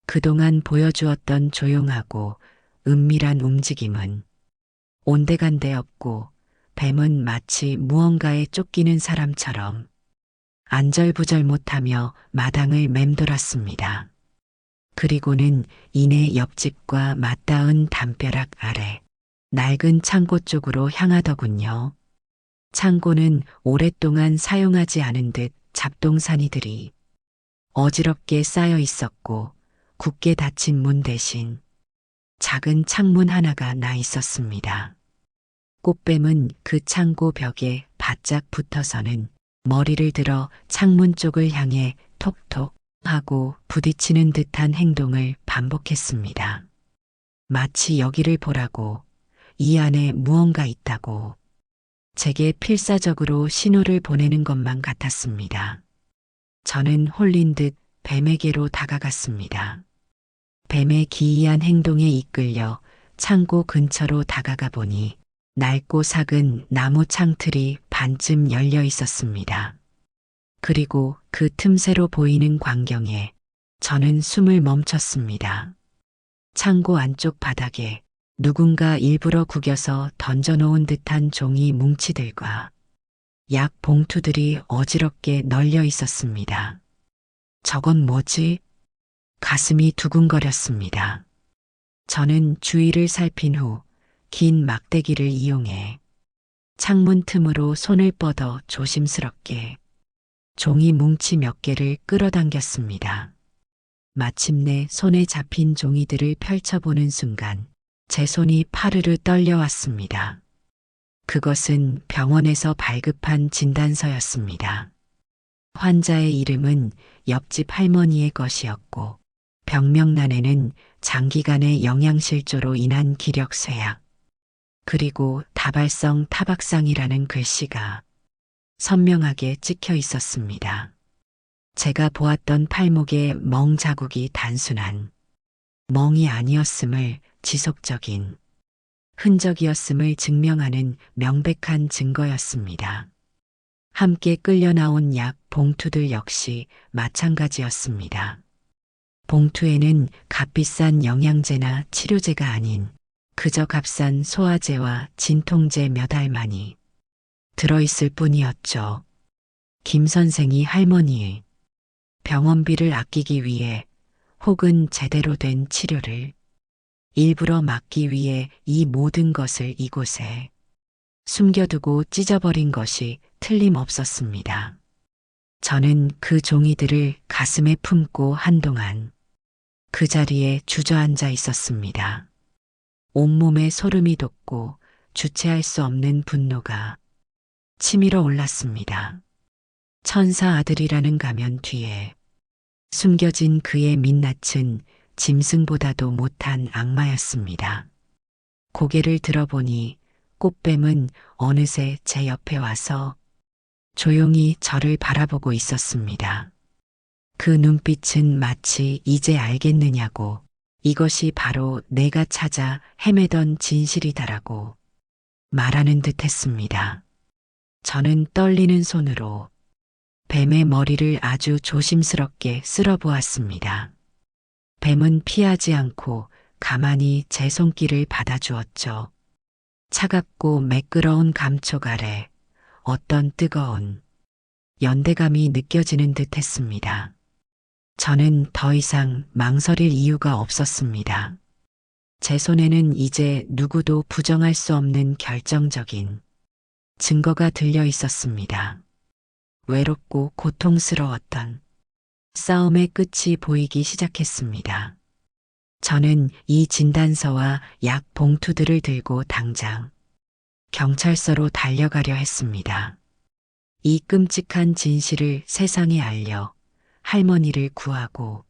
그동안 보여주었던 조용하고 은밀한 움직임은 온데간데 없고 뱀은 마치 무언가에 쫓기는 사람처럼 안절부절 못하며 마당을 맴돌았습니다. 그리고는 이내 옆집과 맞닿은 담벼락 아래 낡은 창고 쪽으로 향하더군요. 창고는 오랫동안 사용하지 않은 듯 잡동사니들이 어지럽게 쌓여 있었고 굳게 닫힌 문 대신 작은 창문 하나가 나 있었습니다. 꽃뱀은 그 창고 벽에 바짝 붙어서는 머리를 들어 창문 쪽을 향해 톡톡 하고 부딪히는 듯한 행동을 반복했습니다. 마치 여기를 보라고, 이 안에 무언가 있다고 제게 필사적으로 신호를 보내는 것만 같았습니다. 저는 홀린 듯 뱀에게로 다가갔습니다. 뱀의 기이한 행동에 이끌려 창고 근처로 다가가 보니 낡고 삭은 나무 창틀이 반쯤 열려 있었습니다. 그리고 그 틈새로 보이는 광경에 저는 숨을 멈췄습니다. 창고 안쪽 바닥에 누군가 일부러 구겨서 던져놓은 듯한 종이 뭉치들과 약 봉투들이 어지럽게 널려 있었습니다. 저건 뭐지? 가슴이 두근거렸습니다. 저는 주위를 살핀 후 긴 막대기를 이용해 창문 틈으로 손을 뻗어 조심스럽게 종이 뭉치 몇 개를 끌어당겼습니다. 마침내 손에 잡힌 종이들을 펼쳐보는 순간 제 손이 파르르 떨려왔습니다. 그것은 병원에서 발급한 진단서였습니다. 환자의 이름은 옆집 할머니의 것이었고 병명란에는 장기간의 영양실조로 인한 기력쇠약 그리고 다발성 타박상이라는 글씨가 선명하게 찍혀 있었습니다. 제가 보았던 팔목의 멍 자국이 단순한 멍이 아니었음을 지속적인 흔적이었음을 증명하는 명백한 증거였습니다. 함께 끌려 나온 약 봉투들 역시 마찬가지였습니다. 봉투에는 값비싼 영양제나 치료제가 아닌 그저 값싼 소화제와 진통제 몇 알만이 들어있을 뿐이었죠. 김 선생이 할머니의 병원비를 아끼기 위해 혹은 제대로 된 치료를 일부러 막기 위해 이 모든 것을 이곳에 숨겨두고 찢어버린 것이 틀림없었습니다. 저는 그 종이들을 가슴에 품고 한동안 그 자리에 주저앉아 있었습니다. 온몸에 소름이 돋고 주체할 수 없는 분노가 치밀어 올랐습니다. 천사 아들이라는 가면 뒤에 숨겨진 그의 민낯은 짐승보다도 못한 악마였습니다. 고개를 들어보니 꽃뱀은 어느새 제 옆에 와서 조용히 저를 바라보고 있었습니다. 그 눈빛은 마치 이제 알겠느냐고 이것이 바로 내가 찾아 헤매던 진실이다라고 말하는 듯 했습니다. 저는 떨리는 손으로 뱀의 머리를 아주 조심스럽게 쓸어보았습니다. 뱀은 피하지 않고 가만히 제 손길을 받아주었죠. 차갑고 매끄러운 감촉 아래 어떤 뜨거운 연대감이 느껴지는 듯 했습니다. 저는 더 이상 망설일 이유가 없었습니다. 제 손에는 이제 누구도 부정할 수 없는 결정적인 증거가 들려 있었습니다. 외롭고 고통스러웠던 싸움의 끝이 보이기 시작했습니다. 저는 이 진단서와 약 봉투들을 들고 당장 경찰서로 달려가려 했습니다. 이 끔찍한 진실을 세상에 알려 할머니를 구하고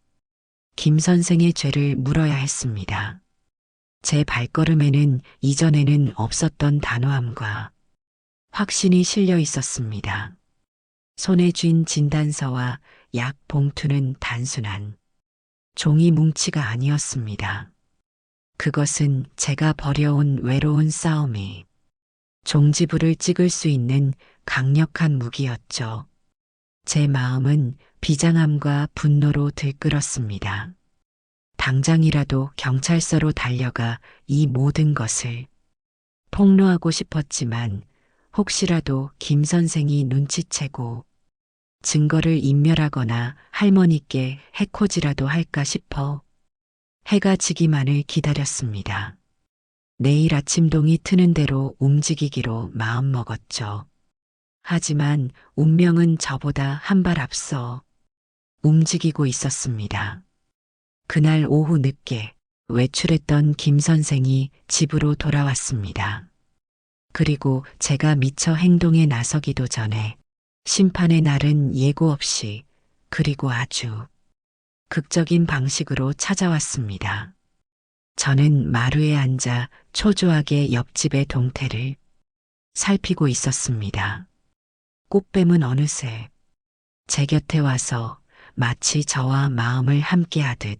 김 선생의 죄를 물어야 했습니다. 제 발걸음에는 이전에는 없었던 단호함과 확신이 실려 있었습니다. 손에 쥔 진단서와 약 봉투는 단순한 종이 뭉치가 아니었습니다. 그것은 제가 벌여온 외로운 싸움이 종지부를 찍을 수 있는 강력한 무기였죠. 제 마음은 비장함과 분노로 들끓었습니다. 당장이라도 경찰서로 달려가 이 모든 것을 폭로하고 싶었지만 혹시라도 김 선생이 눈치채고 증거를 인멸하거나 할머니께 해코지라도 할까 싶어 해가 지기만을 기다렸습니다. 내일 아침동이 트는 대로 움직이기로 마음먹었죠. 하지만 운명은 저보다 한 발 앞서 움직이고 있었습니다. 그날 오후 늦게 외출했던 김 선생이 집으로 돌아왔습니다. 그리고 제가 미처 행동에 나서기도 전에 심판의 날은 예고 없이 그리고 아주 극적인 방식으로 찾아왔습니다. 저는 마루에 앉아 초조하게 옆집의 동태를 살피고 있었습니다. 꽃뱀은 어느새 제 곁에 와서 마치 저와 마음을 함께하듯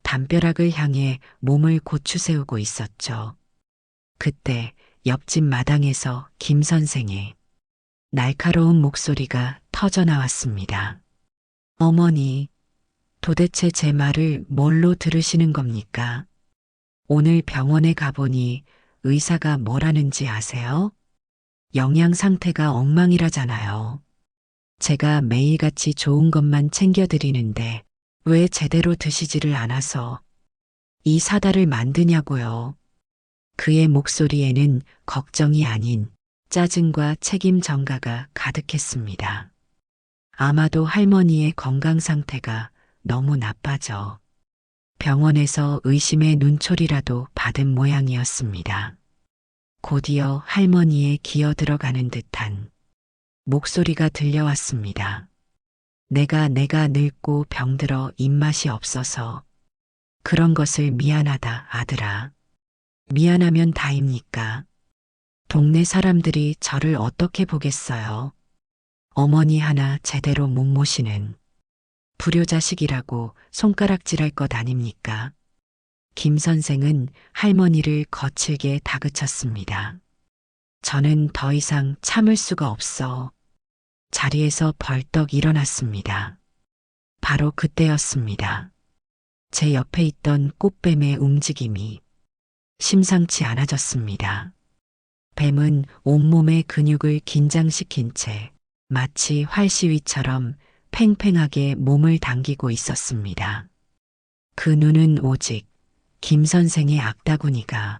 담벼락을 향해 몸을 고추세우고 있었죠. 그때 옆집 마당에서 김 선생의 날카로운 목소리가 터져 나왔습니다. 어머니, 도대체 제 말을 뭘로 들으시는 겁니까? 오늘 병원에 가보니 의사가 뭐라는지 아세요? 영양 상태가 엉망이라잖아요. 제가 매일같이 좋은 것만 챙겨드리는데 왜 제대로 드시지를 않아서 이 사달을 만드냐고요. 그의 목소리에는 걱정이 아닌 짜증과 책임 전가가 가득했습니다. 아마도 할머니의 건강 상태가 너무 나빠져 병원에서 의심의 눈초리라도 받은 모양이었습니다. 곧이어 할머니의 기어 들어가는 듯한 목소리가 들려왔습니다. 내가 늙고 병들어 입맛이 없어서 그런 것을 미안하다, 아들아. 미안하면 다입니까? 동네 사람들이 저를 어떻게 보겠어요? 어머니 하나 제대로 못 모시는 불효자식이라고 손가락질할 것 아닙니까? 김 선생은 할머니를 거칠게 다그쳤습니다. 저는 더 이상 참을 수가 없어 자리에서 벌떡 일어났습니다. 바로 그때였습니다. 제 옆에 있던 꽃뱀의 움직임이 심상치 않아졌습니다. 뱀은 온몸의 근육을 긴장시킨 채 마치 활시위처럼 팽팽하게 몸을 당기고 있었습니다. 그 눈은 오직 김 선생의 악다구니가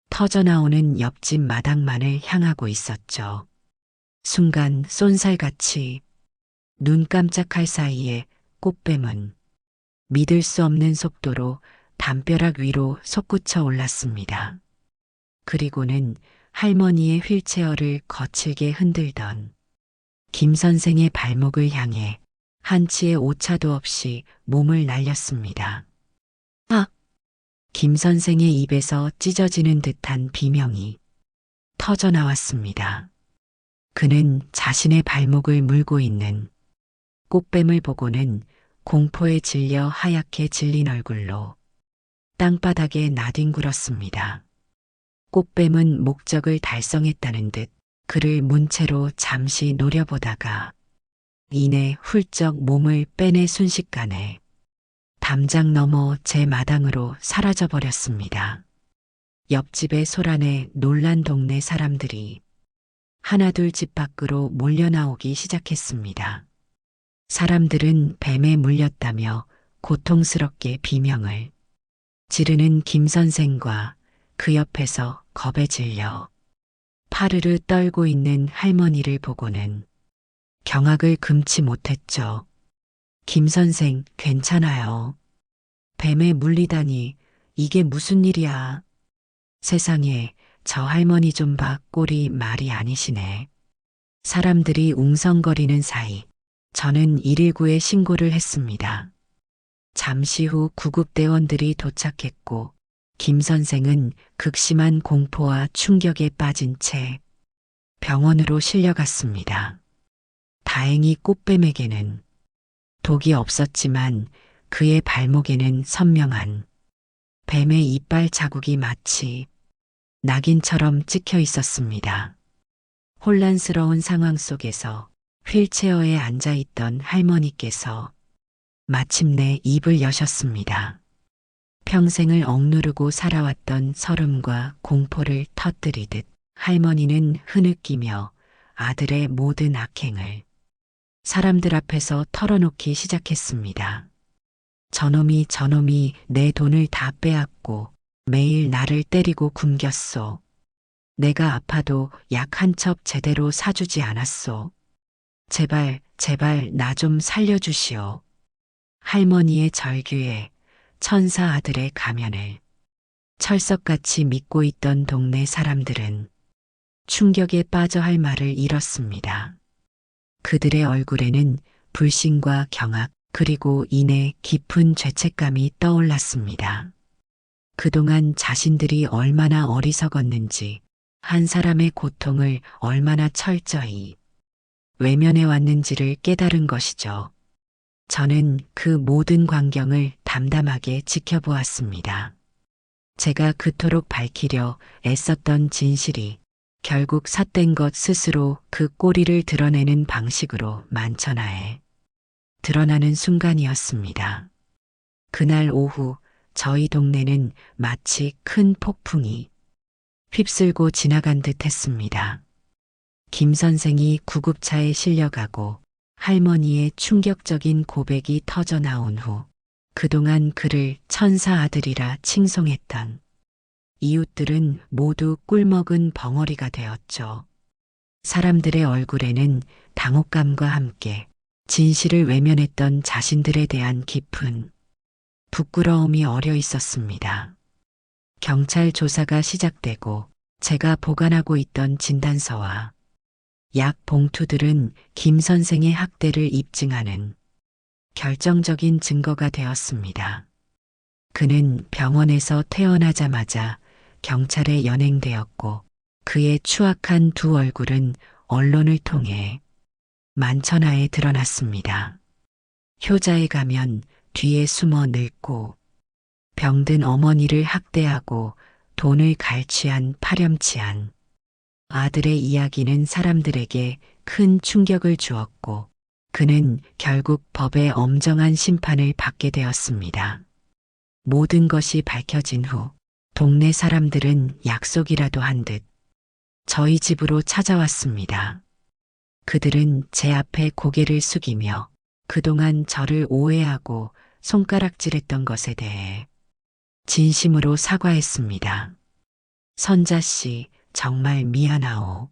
터져나오는 옆집 마당만을 향하고 있었죠. 순간 쏜살같이 눈 깜짝할 사이에 꽃뱀은 믿을 수 없는 속도로 담벼락 위로 솟구쳐 올랐습니다. 그리고는 할머니의 휠체어를 거칠게 흔들던 김 선생의 발목을 향해 한치의 오차도 없이 몸을 날렸습니다. 아! 김 선생의 입에서 찢어지는 듯한 비명이 터져 나왔습니다. 그는 자신의 발목을 물고 있는 꽃뱀을 보고는 공포에 질려 하얗게 질린 얼굴로 땅바닥에 나뒹굴었습니다. 꽃뱀은 목적을 달성했다는 듯 그를 문채로 잠시 노려보다가 이내 훌쩍 몸을 빼내 순식간에 담장 너머 제 마당으로 사라져버렸습니다. 옆집의 소란에 놀란 동네 사람들이 하나둘 집 밖으로 몰려나오기 시작했습니다. 사람들은 뱀에 물렸다며 고통스럽게 비명을 지르는 김 선생과 그 옆에서 겁에 질려 파르르 떨고 있는 할머니를 보고는 경악을 금치 못했죠. 김 선생, 괜찮아요. 뱀에 물리다니 이게 무슨 일이야. 세상에 저 할머니 좀 봐, 꼴이 말이 아니시네. 사람들이 웅성거리는 사이 저는 119에 신고를 했습니다. 잠시 후 구급대원들이 도착했고 김 선생은 극심한 공포와 충격에 빠진 채 병원으로 실려갔습니다. 다행히 꽃뱀에게는 독이 없었지만 그의 발목에는 선명한 뱀의 이빨 자국이 마치 낙인처럼 찍혀 있었습니다. 혼란스러운 상황 속에서 휠체어에 앉아 있던 할머니께서 마침내 입을 여셨습니다. 평생을 억누르고 살아왔던 서름과 공포를 터뜨리듯 할머니는 흐느끼며 아들의 모든 악행을 사람들 앞에서 털어놓기 시작했습니다. 저놈이 내 돈을 다 빼앗고 매일 나를 때리고 굶겼소. 내가 아파도 약 한 첩 제대로 사주지 않았소. 제발 나 좀 살려주시오. 할머니의 절규에 천사 아들의 가면을 철석같이 믿고 있던 동네 사람들은 충격에 빠져 할 말을 잃었습니다. 그들의 얼굴에는 불신과 경악 그리고 이내 깊은 죄책감이 떠올랐습니다. 그동안 자신들이 얼마나 어리석었는지, 한 사람의 고통을 얼마나 철저히 외면해 왔는지를 깨달은 것이죠. 저는 그 모든 광경을 담담하게 지켜보았습니다. 제가 그토록 밝히려 애썼던 진실이 결국 삿된 것 스스로 그 꼬리를 드러내는 방식으로 만천하에 드러나는 순간이었습니다. 그날 오후 저희 동네는 마치 큰 폭풍이 휩쓸고 지나간 듯 했습니다. 김 선생이 구급차에 실려가고 할머니의 충격적인 고백이 터져 나온 후 그동안 그를 천사 아들이라 칭송했던 이웃들은 모두 꿀먹은 벙어리가 되었죠. 사람들의 얼굴에는 당혹감과 함께 진실을 외면했던 자신들에 대한 깊은 부끄러움이 어려 있었습니다. 경찰 조사가 시작되고 제가 보관하고 있던 진단서와 약 봉투들은 김 선생의 학대를 입증하는 결정적인 증거가 되었습니다. 그는 병원에서 퇴원하자마자 경찰에 연행되었고 그의 추악한 두 얼굴은 언론을 통해 만천하에 드러났습니다. 효자에 가면 뒤에 숨어 늙고 병든 어머니를 학대하고 돈을 갈취한 파렴치한 아들의 이야기는 사람들에게 큰 충격을 주었고 그는 결국 법의 엄정한 심판을 받게 되었습니다. 모든 것이 밝혀진 후 동네 사람들은 약속이라도 한 듯 저희 집으로 찾아왔습니다. 그들은 제 앞에 고개를 숙이며 그동안 저를 오해하고 손가락질했던 것에 대해 진심으로 사과했습니다. 선자 씨, 정말 미안하오.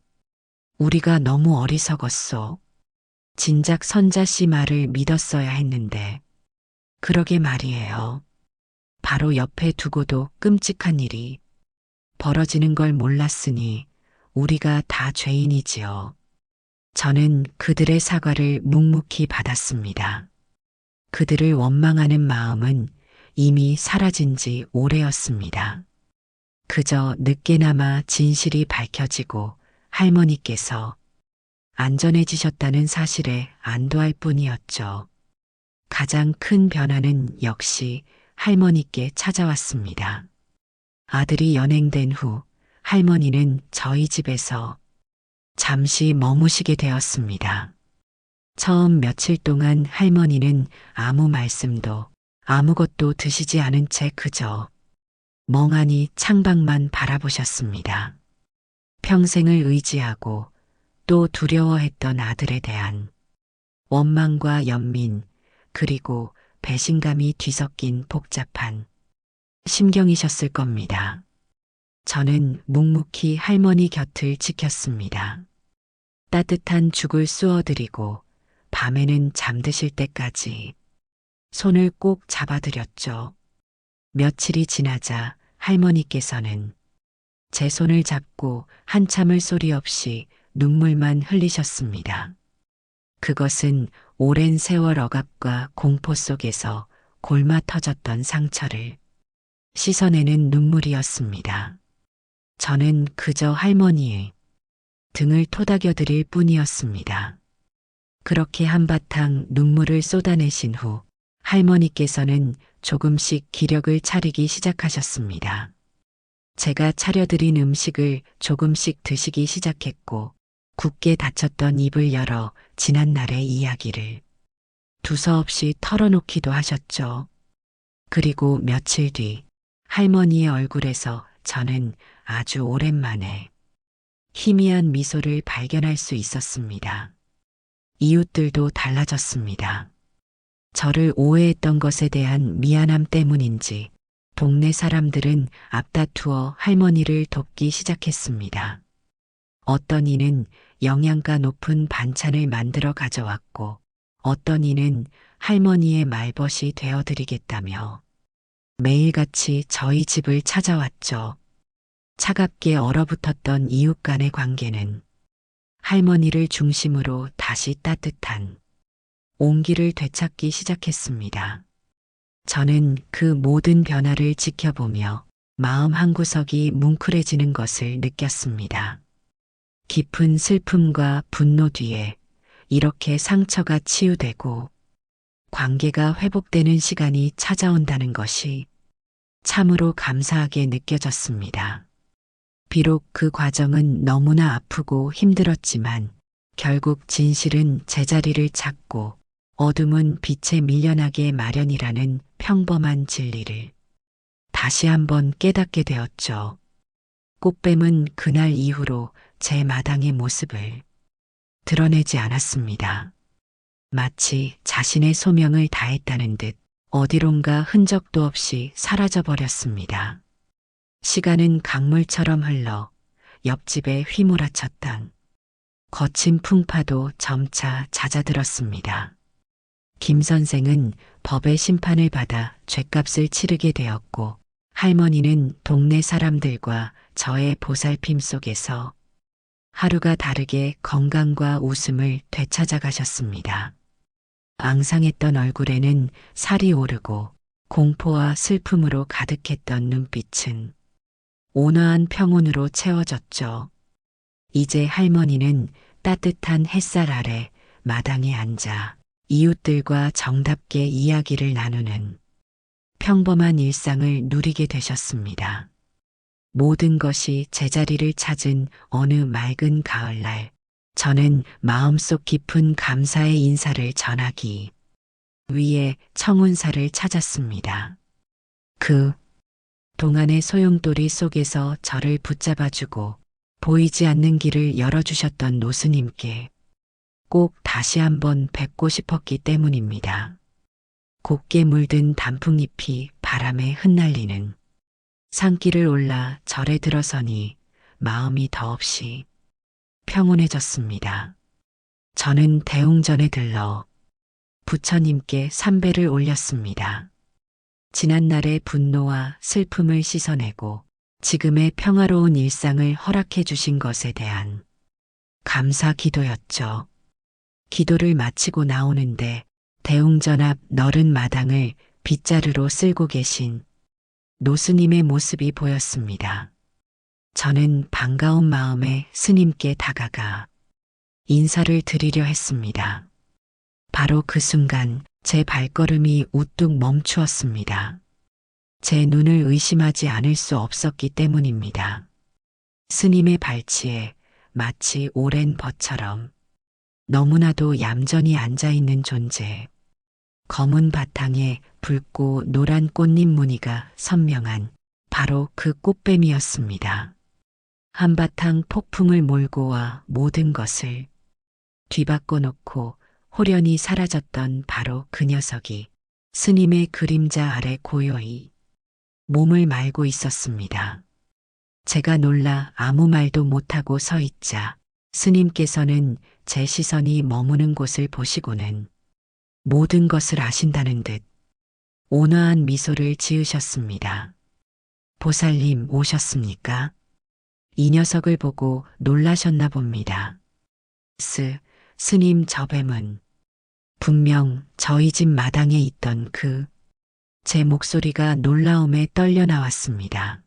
우리가 너무 어리석었소. 진작 선자 씨 말을 믿었어야 했는데. 그러게 말이에요. 바로 옆에 두고도 끔찍한 일이 벌어지는 걸 몰랐으니 우리가 다 죄인이지요. 저는 그들의 사과를 묵묵히 받았습니다. 그들을 원망하는 마음은 이미 사라진 지 오래였습니다. 그저 늦게나마 진실이 밝혀지고 할머니께서 안전해지셨다는 사실에 안도할 뿐이었죠. 가장 큰 변화는 역시 할머니께 찾아왔습니다. 아들이 연행된 후 할머니는 저희 집에서 잠시 머무시게 되었습니다. 처음 며칠 동안 할머니는 아무 말씀도 아무것도 드시지 않은 채 그저 멍하니 창밖만 바라보셨습니다. 평생을 의지하고 또 두려워했던 아들에 대한 원망과 연민 그리고 배신감이 뒤섞인 복잡한 심경이셨을 겁니다. 저는 묵묵히 할머니 곁을 지켰습니다. 따뜻한 죽을 쑤어드리고 밤에는 잠드실 때까지 손을 꼭 잡아드렸죠. 며칠이 지나자 할머니께서는 제 손을 잡고 한참을 소리 없이 눈물만 흘리셨습니다. 그것은 오랜 세월 억압과 공포 속에서 골마 터졌던 상처를 씻어내는 눈물이었습니다. 저는 그저 할머니의 등을 토닥여 드릴 뿐이었습니다. 그렇게 한바탕 눈물을 쏟아내신 후 할머니께서는 조금씩 기력을 차리기 시작하셨습니다. 제가 차려드린 음식을 조금씩 드시기 시작했고 굳게 닫혔던 입을 열어 지난날의 이야기를 두서없이 털어놓기도 하셨죠. 그리고 며칠 뒤 할머니의 얼굴에서 저는 아주 오랜만에 희미한 미소를 발견할 수 있었습니다. 이웃들도 달라졌습니다. 저를 오해했던 것에 대한 미안함 때문인지 동네 사람들은 앞다투어 할머니를 돕기 시작했습니다. 어떤 이는 영양가 높은 반찬을 만들어 가져왔고 어떤 이는 할머니의 말벗이 되어드리겠다며 매일같이 저희 집을 찾아왔죠. 차갑게 얼어붙었던 이웃 간의 관계는 할머니를 중심으로 다시 따뜻한 온기를 되찾기 시작했습니다. 저는 그 모든 변화를 지켜보며 마음 한구석이 뭉클해지는 것을 느꼈습니다. 깊은 슬픔과 분노 뒤에 이렇게 상처가 치유되고 관계가 회복되는 시간이 찾아온다는 것이 참으로 감사하게 느껴졌습니다. 비록 그 과정은 너무나 아프고 힘들었지만 결국 진실은 제자리를 찾고 어둠은 빛에 밀려나게 마련이라는 평범한 진리를 다시 한번 깨닫게 되었죠. 꽃뱀은 그날 이후로 제 마당의 모습을 드러내지 않았습니다. 마치 자신의 소명을 다했다는 듯 어디론가 흔적도 없이 사라져 버렸습니다. 시간은 강물처럼 흘러 옆집에 휘몰아쳤던 거친 풍파도 점차 잦아들었습니다. 김 선생은 법의 심판을 받아 죗값을 치르게 되었고 할머니는 동네 사람들과 저의 보살핌 속에서 하루가 다르게 건강과 웃음을 되찾아 가셨습니다. 앙상했던 얼굴에는 살이 오르고 공포와 슬픔으로 가득했던 눈빛은 온화한 평온으로 채워졌죠. 이제 할머니는 따뜻한 햇살 아래 마당에 앉아 이웃들과 정답게 이야기를 나누는 평범한 일상을 누리게 되셨습니다. 모든 것이 제자리를 찾은 어느 맑은 가을날, 저는 마음속 깊은 감사의 인사를 전하기 위해 청운사를 찾았습니다. 그 동안의 소용돌이 속에서 저를 붙잡아주고 보이지 않는 길을 열어주셨던 노스님께 꼭 다시 한번 뵙고 싶었기 때문입니다. 곱게 물든 단풍잎이 바람에 흩날리는 산길을 올라 절에 들어서니 마음이 더없이 평온해졌습니다. 저는 대웅전에 들러 부처님께 삼배를 올렸습니다. 지난날의 분노와 슬픔을 씻어내고 지금의 평화로운 일상을 허락해 주신 것에 대한 감사 기도였죠. 기도를 마치고 나오는데 대웅전 앞 너른 마당을 빗자루로 쓸고 계신 노스님의 모습이 보였습니다. 저는 반가운 마음에 스님께 다가가 인사를 드리려 했습니다. 바로 그 순간 제 발걸음이 우뚝 멈추었습니다. 제 눈을 의심하지 않을 수 없었기 때문입니다. 스님의 발치에 마치 오랜 벗처럼 너무나도 얌전히 앉아있는 존재, 검은 바탕에 붉고 노란 꽃잎 무늬가 선명한 바로 그 꽃뱀이었습니다. 한바탕 폭풍을 몰고 와 모든 것을 뒤바꿔 놓고 호련히 사라졌던 바로 그 녀석이 스님의 그림자 아래 고요히 몸을 말고 있었습니다. 제가 놀라 아무 말도 못하고 서 있자 스님께서는 제 시선이 머무는 곳을 보시고는 모든 것을 아신다는 듯 온화한 미소를 지으셨습니다. 보살님 오셨습니까? 이 녀석을 보고 놀라셨나 봅니다. 스님 저 뱀은 분명 저희 집 마당에 있던 제 목소리가 놀라움에 떨려 나왔습니다.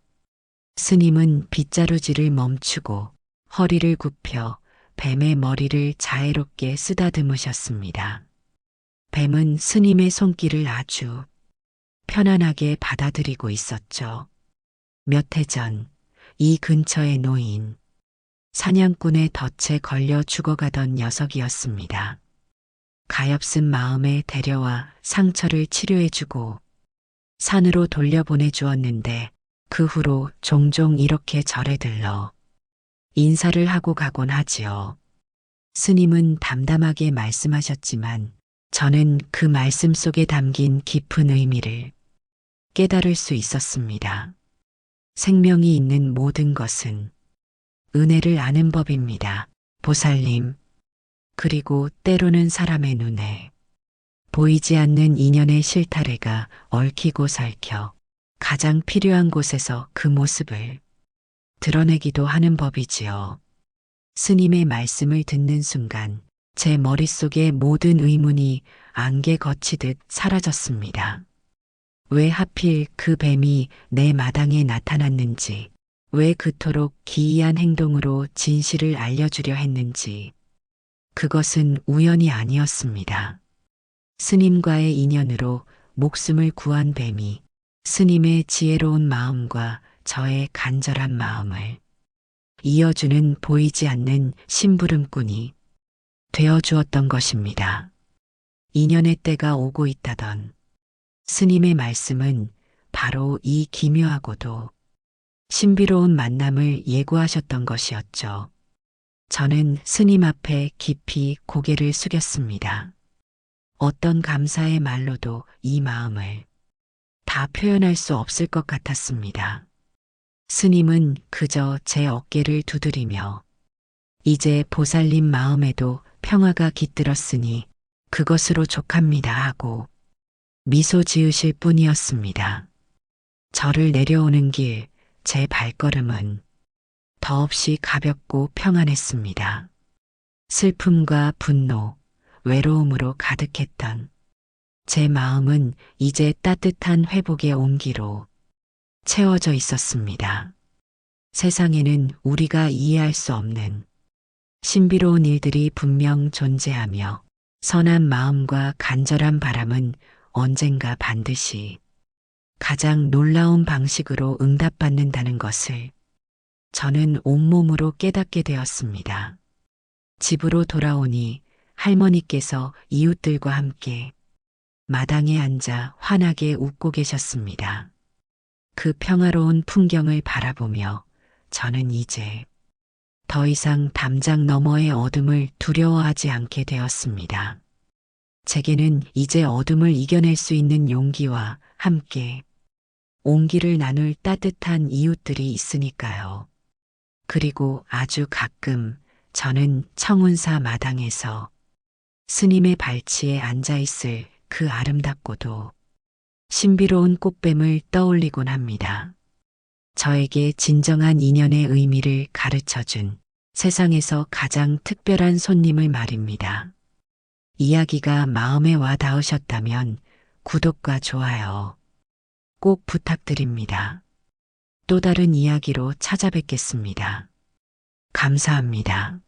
스님은 빗자루질을 멈추고 허리를 굽혀 뱀의 머리를 자애롭게 쓰다듬으셨습니다. 뱀은 스님의 손길을 아주 편안하게 받아들이고 있었죠. 몇 해 전 이 근처에 놓인 사냥꾼의 덫에 걸려 죽어가던 녀석이었습니다. 가엾은 마음에 데려와 상처를 치료해주고 산으로 돌려보내 주었는데 그 후로 종종 이렇게 절에 들러 인사를 하고 가곤 하지요. 스님은 담담하게 말씀하셨지만 저는 그 말씀 속에 담긴 깊은 의미를 깨달을 수 있었습니다. 생명이 있는 모든 것은 은혜를 아는 법입니다. 보살님. 그리고 때로는 사람의 눈에 보이지 않는 인연의 실타래가 얽히고 설켜 가장 필요한 곳에서 그 모습을 드러내기도 하는 법이지요. 스님의 말씀을 듣는 순간 제 머릿속의 모든 의문이 안개 거치듯 사라졌습니다. 왜 하필 그 뱀이 내 마당에 나타났는지, 왜 그토록 기이한 행동으로 진실을 알려주려 했는지, 그것은 우연이 아니었습니다. 스님과의 인연으로 목숨을 구한 뱀이 스님의 지혜로운 마음과 저의 간절한 마음을 이어주는 보이지 않는 심부름꾼이 되어 주었던 것입니다. 인연의 때가 오고 있다던 스님의 말씀은 바로 이 기묘하고도 신비로운 만남을 예고하셨던 것이었죠. 저는 스님 앞에 깊이 고개를 숙였습니다. 어떤 감사의 말로도 이 마음을 다 표현할 수 없을 것 같았습니다. 스님은 그저 제 어깨를 두드리며 이제 보살님 마음에도 평화가 깃들었으니 그것으로 족합니다 하고 미소 지으실 뿐이었습니다. 저를 내려오는 길 제 발걸음은 더없이 가볍고 평안했습니다. 슬픔과 분노, 외로움으로 가득했던 제 마음은 이제 따뜻한 회복의 온기로 채워져 있었습니다. 세상에는 우리가 이해할 수 없는 신비로운 일들이 분명 존재하며 선한 마음과 간절한 바람은 언젠가 반드시 가장 놀라운 방식으로 응답받는다는 것을 저는 온몸으로 깨닫게 되었습니다. 집으로 돌아오니 할머니께서 이웃들과 함께 마당에 앉아 환하게 웃고 계셨습니다. 그 평화로운 풍경을 바라보며 저는 이제 더 이상 담장 너머의 어둠을 두려워하지 않게 되었습니다. 제게는 이제 어둠을 이겨낼 수 있는 용기와 함께 온기를 나눌 따뜻한 이웃들이 있으니까요. 그리고 아주 가끔 저는 청운사 마당에서 스님의 발치에 앉아있을 그 아름답고도 신비로운 꽃뱀을 떠올리곤 합니다. 저에게 진정한 인연의 의미를 가르쳐준 세상에서 가장 특별한 손님을 말입니다. 이야기가 마음에 와 닿으셨다면 구독과 좋아요 꼭 부탁드립니다. 또 다른 이야기로 찾아뵙겠습니다. 감사합니다.